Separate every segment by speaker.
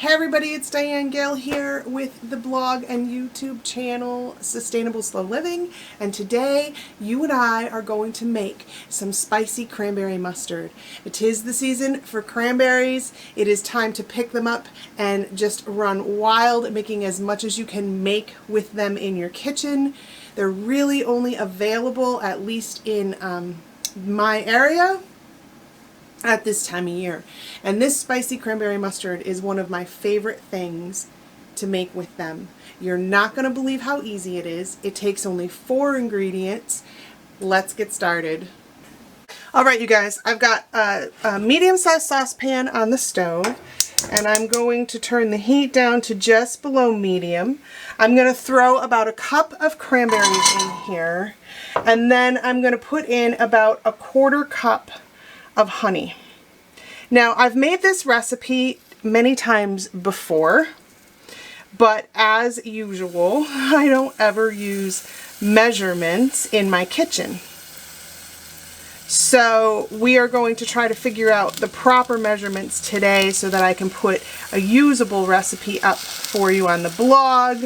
Speaker 1: Hey everybody, it's Diane Gale here with the blog and YouTube channel Sustainable Slow Living, and today you and I are going to make some spicy cranberry mustard. It is the season for cranberries. It is time to pick them up and just run wild, making as much as you can make with them in your kitchen. They're really only available, at least in my area, at this time of year. And this spicy cranberry mustard is one of my favorite things to make with them. You're not going to believe how easy it is. It takes only 4 ingredients. Let's get started. Alright you guys, I've got a medium-sized saucepan on the stove, and I'm going to turn the heat down to just below medium. I'm going to throw about a cup of cranberries in here, and then I'm going to put in about a 1/4 cup of honey. Now, I've made this recipe many times before, but as usual, I don't ever use measurements in my kitchen. So we are going to try to figure out the proper measurements today so that I can put a usable recipe up for you on the blog.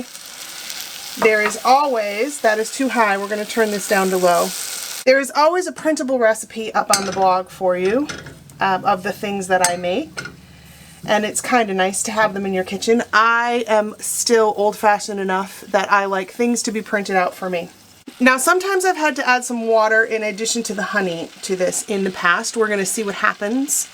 Speaker 1: There is always, that is too high, we're going to turn this down to low. There is always a printable recipe up on the blog for you of the things that I make, and it's kind of nice to have them in your kitchen. I am still old-fashioned enough that I like things to be printed out for me. Now, sometimes I've had to add some water in addition to the honey to this in the past. We're going to see what happens.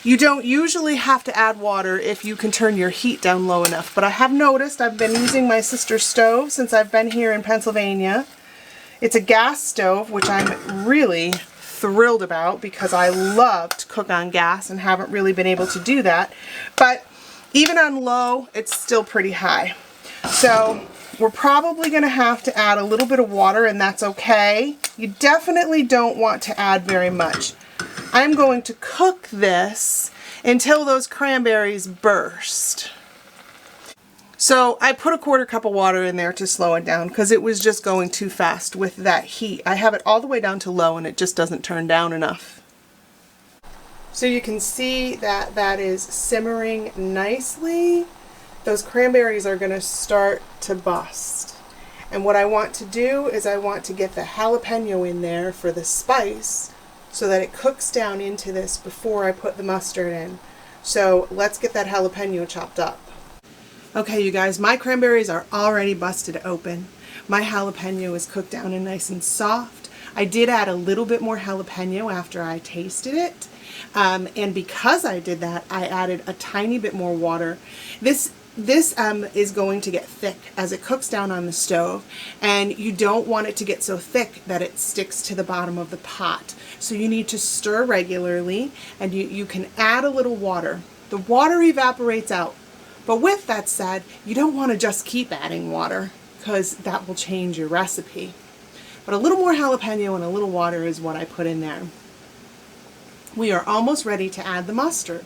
Speaker 1: You don't usually have to add water if you can turn your heat down low enough, but I have noticed I've been using my sister's stove since I've been here in Pennsylvania. It's a gas stove, which I'm really thrilled about because I love to cook on gas and haven't really been able to do that. But even on low, it's still pretty high. So we're probably going to have to add a little bit of water, and that's okay. You definitely don't want to add very much. I'm going to cook this until those cranberries burst. So I put a 1/4 cup of water in there to slow it down because it was just going too fast with that heat. I have it all the way down to low and it just doesn't turn down enough. So you can see that that is simmering nicely. Those cranberries are going to start to bust. And what I want to do is I want to get the jalapeno in there for the spice so that it cooks down into this before I put the mustard in. So let's get that jalapeno chopped up. Okay, you guys, my cranberries are already busted open. My jalapeno is cooked down and nice and soft. I did add a little bit more jalapeno after I tasted it. And because I did that, I added a tiny bit more water. This is going to get thick as it cooks down on the stove, and you don't want it to get so thick that it sticks to the bottom of the pot. So you need to stir regularly, and you can add a little water. The water evaporates out. But with that said, you don't want to just keep adding water because that will change your recipe. But a little more jalapeno and a little water is what I put in there. We are almost ready to add the mustard.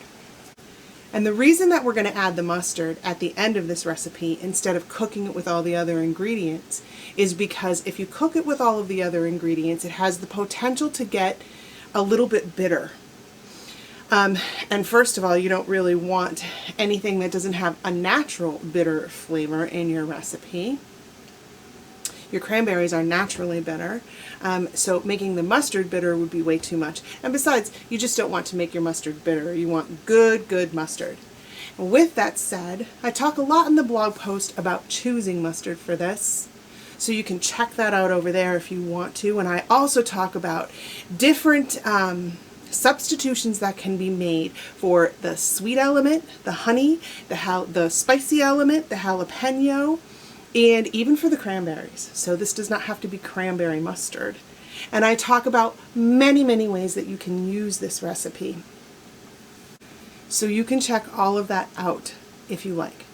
Speaker 1: And the reason that we're going to add the mustard at the end of this recipe instead of cooking it with all the other ingredients is because if you cook it with all of the other ingredients, it has the potential to get a little bit bitter. And first of all, you don't really want anything that doesn't have a natural bitter flavor in your recipe. Your cranberries are naturally bitter, so making the mustard bitter would be way too much. And besides, you just don't want to make your mustard bitter. You want good mustard. And with that said, I talk a lot in the blog post about choosing mustard for this. So you can check that out over there if you want to. And I also talk about different substitutions that can be made for the sweet element, the honey, the spicy element, the jalapeno, and even for the cranberries. So this does not have to be cranberry mustard. And I talk about many ways that you can use this recipe. So you can check all of that out if you like.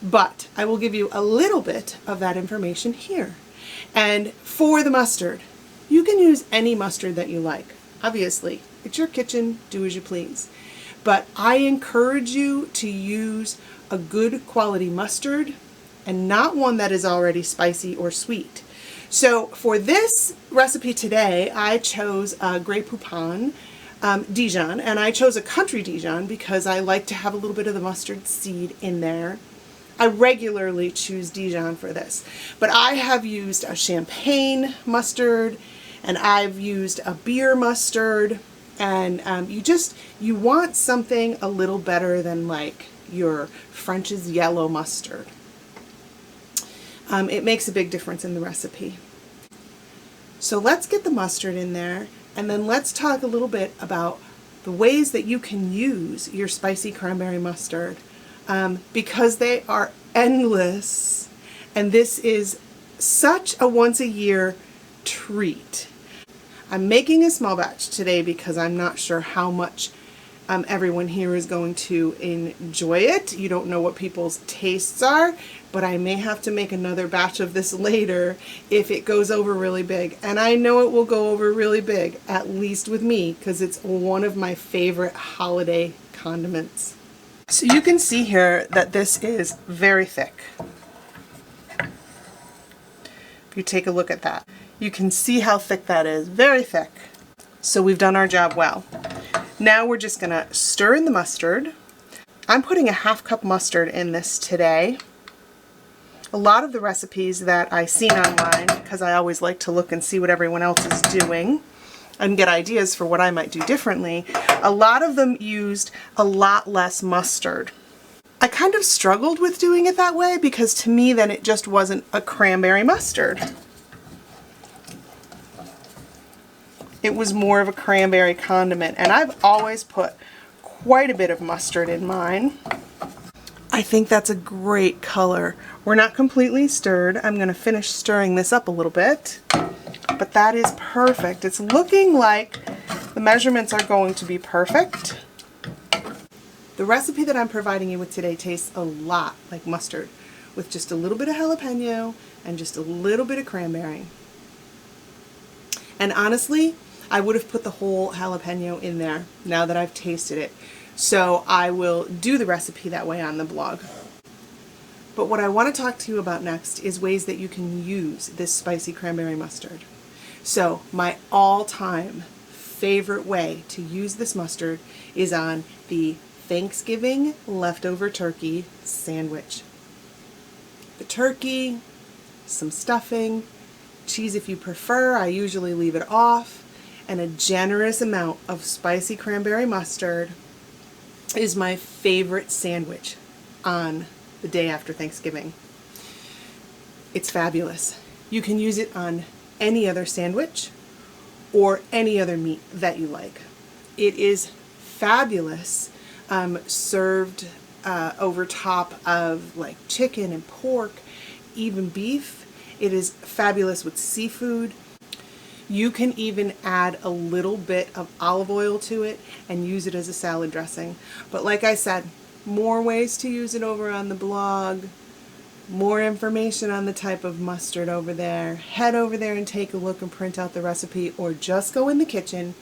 Speaker 1: But I will give you a little bit of that information here. And for the mustard, you can use any mustard that you like. Obviously, it's your kitchen, do as you please. But I encourage you to use a good quality mustard and not one that is already spicy or sweet. So for this recipe today, I chose Grey Poupon Dijon, and I chose a country Dijon because I like to have a little bit of the mustard seed in there. I regularly choose Dijon for this, but I have used a champagne mustard, and I've used a beer mustard, and you want something a little better than like your French's yellow mustard. It makes a big difference in the recipe. So let's get the mustard in there, and then let's talk a little bit about the ways that you can use your spicy cranberry mustard, because they are endless, and this is such a once a year treat. I'm making a small batch today because I'm not sure how much everyone here is going to enjoy it. You don't know what people's tastes are, but I may have to make another batch of this later if it goes over really big. And I know it will go over really big, at least with me, because it's one of my favorite holiday condiments. So you can see here that this is very thick. If you take a look at that, you can see how thick that is, very thick. So we've done our job well. Now we're just gonna stir in the mustard. I'm putting a ½ cup mustard in this today. A lot of the recipes that I've seen online, because I always like to look and see what everyone else is doing and get ideas for what I might do differently, a lot of them used a lot less mustard. I kind of struggled with doing it that way because to me then it just wasn't a cranberry mustard. It was more of a cranberry condiment, and I've always put quite a bit of mustard in mine. I think that's a great color. We're not completely stirred. I'm going to finish stirring this up a little bit, but that is perfect. It's looking like the measurements are going to be perfect. The recipe that I'm providing you with today tastes a lot like mustard, with just a little bit of jalapeno and just a little bit of cranberry. And honestly, I would have put the whole jalapeno in there now that I've tasted it. So I will do the recipe that way on the blog. But what I want to talk to you about next is ways that you can use this spicy cranberry mustard. So my all-time favorite way to use this mustard is on the Thanksgiving leftover turkey sandwich. The turkey, some stuffing, cheese if you prefer, I usually leave it off, and a generous amount of spicy cranberry mustard is my favorite sandwich on the day after Thanksgiving. It's fabulous. You can use it on any other sandwich or any other meat that you like. It is fabulous served over top of like chicken and pork, even beef. It is fabulous with seafood. You can even add a little bit of olive oil to it and use it as a salad dressing. But like I said, more ways to use it over on the blog, more information on the type of mustard over there. Head over there and take a look and print out the recipe, or just go in the kitchen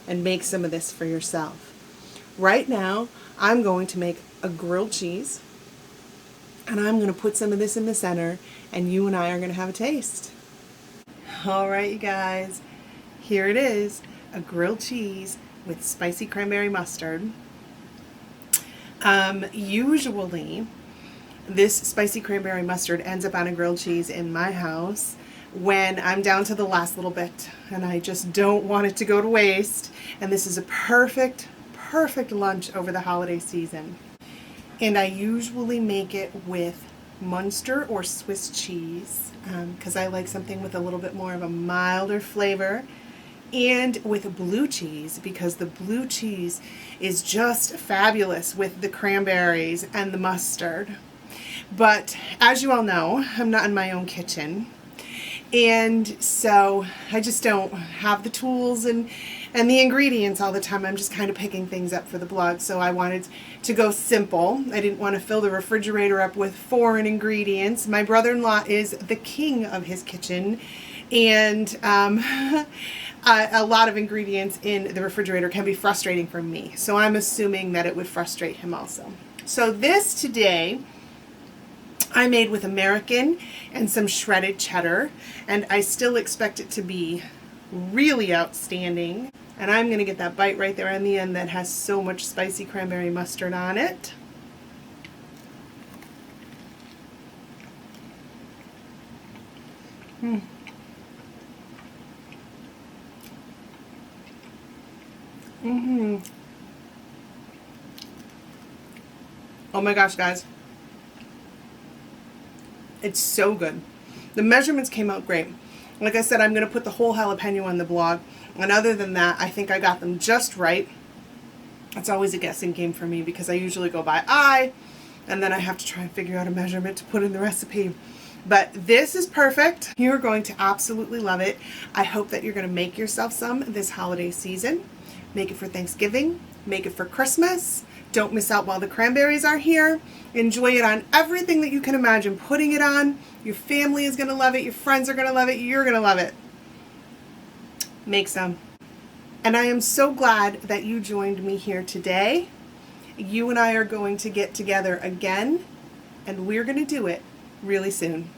Speaker 1: and make some of this for yourself. Right now, I'm going to make a grilled cheese, and I'm going to put some of this in the center, and you and I are going to have a taste. All right, you guys, here it is, a grilled cheese with spicy cranberry mustard. Usually, this spicy cranberry mustard ends up on a grilled cheese in my house when I'm down to the last little bit and I just don't want it to go to waste. And this is a perfect lunch over the holiday season. And I usually make it with Munster or Swiss cheese because I like something with a little bit more of a milder flavor, and with blue cheese because the blue cheese is just fabulous with the cranberries and the mustard. But as you all know, I'm not in my own kitchen, and so I just don't have the tools and the ingredients all the time. I'm just kind of picking things up for the blog, so I wanted to go simple. I didn't want to fill the refrigerator up with foreign ingredients. My brother-in-law is the king of his kitchen, and a lot of ingredients in the refrigerator can be frustrating for me, so I'm assuming that it would frustrate him also. So this today I made with American and some shredded cheddar, and I still expect it to be really outstanding. And I'm going to get that bite right there on the end that has so much spicy cranberry mustard on it. Oh my gosh, guys. It's so good. The measurements came out great. Like I said, I'm going to put the whole jalapeno on the blog. And other than that, I think I got them just right. It's always a guessing game for me because I usually go by eye, and then I have to try and figure out a measurement to put in the recipe. But this is perfect. You're going to absolutely love it. I hope that you're going to make yourself some this holiday season. Make it for Thanksgiving. Make it for Christmas. Don't miss out while the cranberries are here. Enjoy it on everything that you can imagine putting it on. Your family is going to love it. Your friends are going to love it. You're going to love it. Make some. And I am so glad that you joined me here today. You and I are going to get together again, and we're going to do it really soon.